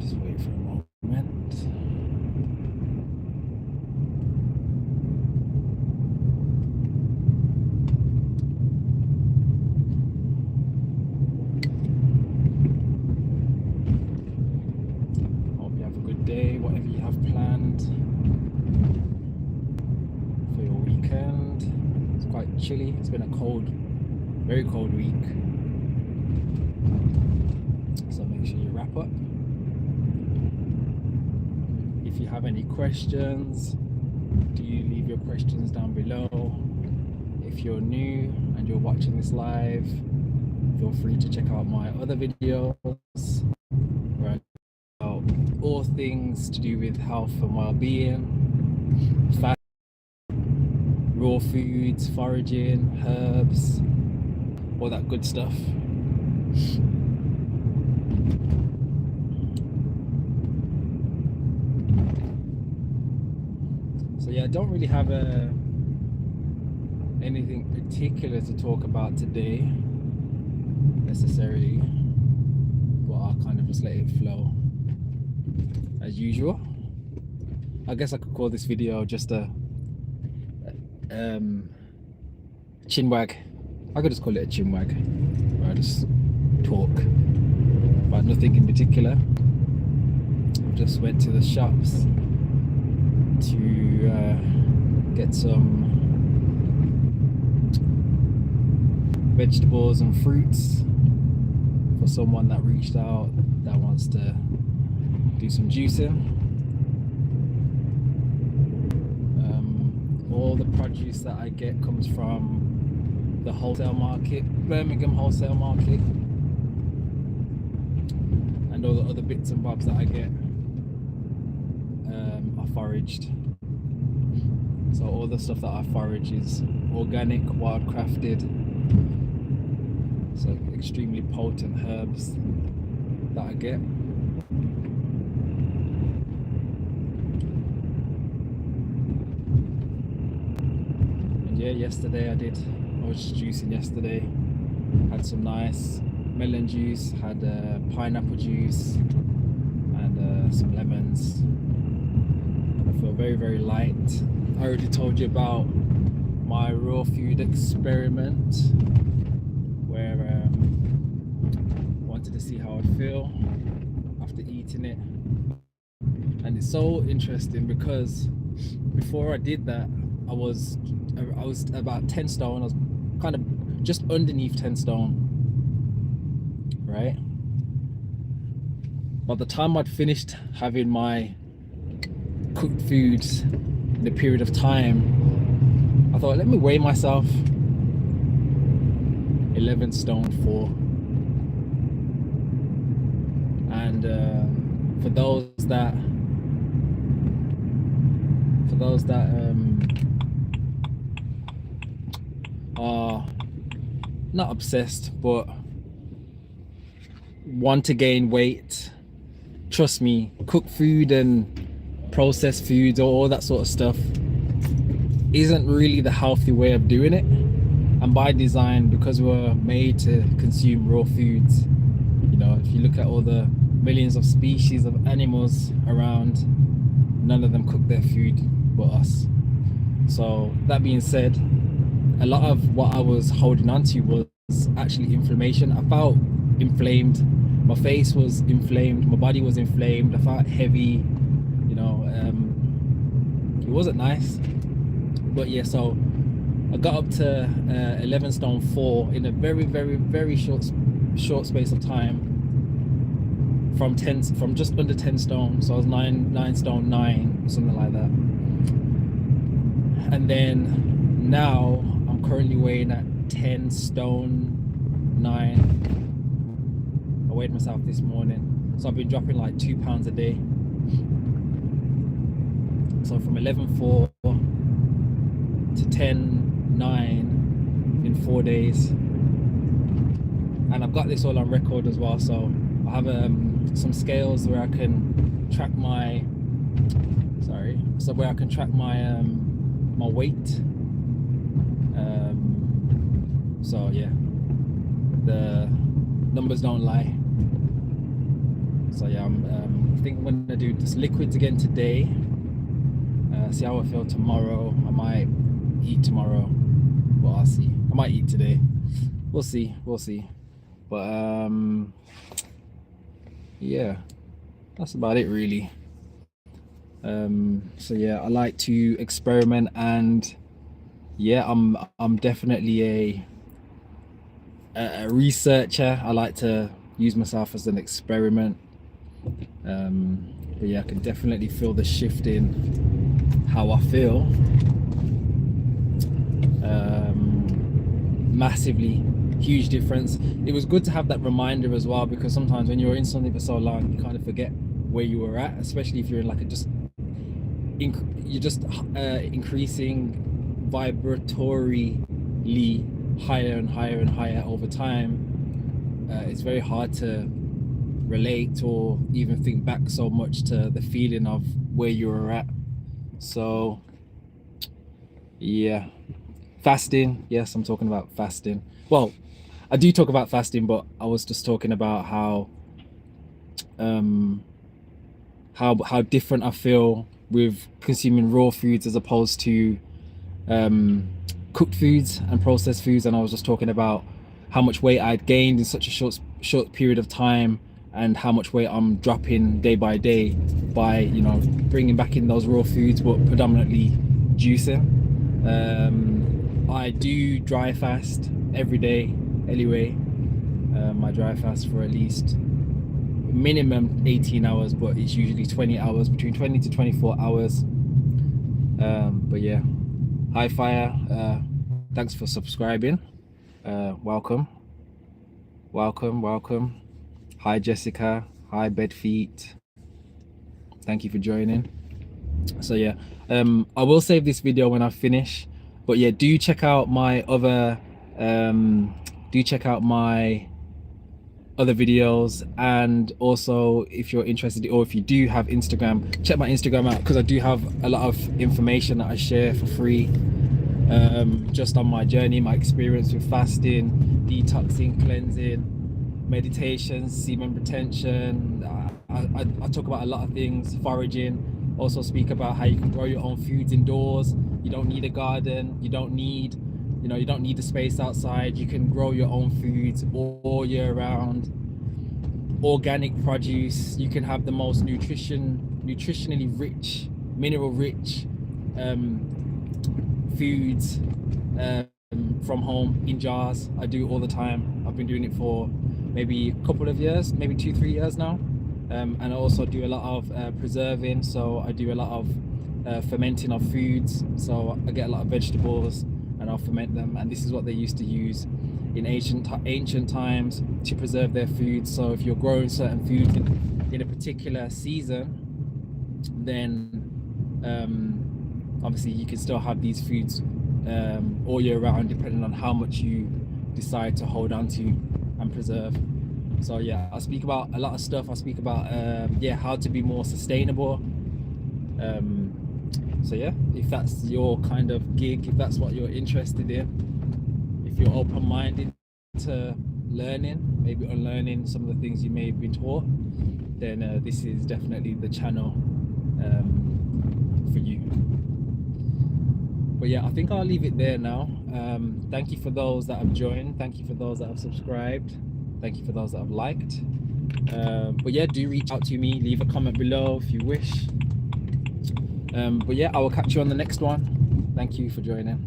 Just wait for a moment. Hope you have a good day, whatever you have planned for your weekend. It's quite chilly. It's been a cold, very cold week. So make sure you wrap up. If you have any questions, do you leave your questions down below. If you're new and you're watching this live, feel free to check out my other videos where I talk about all things to do with health and well-being, fat, raw foods, foraging, herbs, all that good stuff. So yeah, I don't really have anything particular to talk about today necessarily, but I'll kind of just let it flow as usual. I guess I could call this video just a chinwag. I could just call it a chinwag, where I just talk about nothing in particular. I just went to the shops to get some vegetables and fruits for someone that reached out that wants to do some juicing. All the produce that I get comes from the wholesale market, Birmingham wholesale market, and all the other bits and bobs that I get are foraged. So all the stuff that I forage is organic, wild crafted, so extremely potent herbs that I get. And yeah, yesterday I was just juicing yesterday. Had some nice melon juice, had pineapple juice, and some lemons. I feel very, very light. I already told you about my raw food experiment where I wanted to see how I'd feel after eating it. And it's so interesting because before I did that, I was about 10 stone. I was kind of just underneath 10 stone, right? By the time I'd finished having my cooked foods in a period of time, I thought, let me weigh myself. 11 stone 4. And for those that are not obsessed but want to gain weight, trust me, cooked food and processed foods or all that sort of stuff isn't really the healthy way of doing it. And by design, because we're made to consume raw foods, you know, if you look at all the millions of species of animals around, none of them cook their food but us. So that being said, a lot of what I was holding on to was actually inflammation. I felt inflamed, my face was inflamed, my body was inflamed, I felt heavy, you know, it wasn't nice. But yeah, so I got up to 11 stone 4 in a very, very, very short space of time. From just under 10 stone, so I was 9 stone 9, something like that. And then now I'm currently weighing at 10 stone 9. I weighed myself this morning, so I've been dropping like 2 pounds a day. So from 11.4 to 10.9 in 4 days, and I've got this all on record as well. So I have some scales where I can track my my weight. So yeah, the numbers don't lie. So yeah, I think I'm gonna do just liquids again today. See how I feel tomorrow. I might eat tomorrow. Well, I'll see. I might eat today. We'll see. But yeah, that's about it really. So yeah, I like to experiment, and yeah, I'm definitely a researcher. I like to use myself as an experiment. But yeah, I can definitely feel the shift in how I feel. Massively huge difference. It was good to have that reminder as well, because sometimes when you're in something for so long, you kind of forget where you were at, especially if you're in like you're just increasing vibratorily higher and higher and higher over time. It's very hard to relate or even think back so much to the feeling of where you were at. So yeah, fasting. Yes, I'm talking about fasting. Well, I do talk about fasting, but I was just talking about how different I feel with consuming raw foods as opposed to cooked foods and processed foods. And I was just talking about how much weight I'd gained in such a short period of time, and how much weight I'm dropping day by day by, you know, bringing back in those raw foods, but predominantly juicing. I do dry fast every day anyway. I dry fast for at least minimum 18 hours, but it's usually 20 hours, between 20 to 24 hours. But yeah, hi Fire, thanks for subscribing. Welcome. Hi Jessica, hi Bedfeet, thank you for joining. So yeah, I will save this video when I finish, but yeah, do check out my other videos. And also, if you're interested, or if you do have Instagram, check my Instagram out, because I do have a lot of information that I share for free, just on my journey, my experience with fasting, detoxing, cleansing, meditation, semen retention. I talk about a lot of things, foraging, also speak about how you can grow your own foods indoors. You don't need a garden, you don't need the space outside. You can grow your own foods all year round. Organic produce. You can have the most nutritionally rich, mineral rich foods from home in jars. I do all the time. I've been doing it for maybe a couple of years, maybe 2-3 years now. And I also do a lot of preserving. So I do a lot of fermenting of foods. So I get a lot of vegetables and I'll ferment them, and this is what they used to use in ancient times to preserve their foods. So if you're growing certain foods in a particular season, then obviously you can still have these foods all year round, depending on how much you decide to hold on to and preserve. So yeah, I speak about a lot of stuff. I speak about how to be more sustainable. So yeah, if that's your kind of gig, if that's what you're interested in, if you're open-minded to learning, maybe unlearning some of the things you may have been taught, then this is definitely the channel for you. But yeah, I think I'll leave it there now. Thank you for those that have joined. Thank you for those that have subscribed. Thank you for those that have liked. But yeah, do reach out to me. Leave a comment below if you wish. But yeah, I will catch you on the next one. Thank you for joining.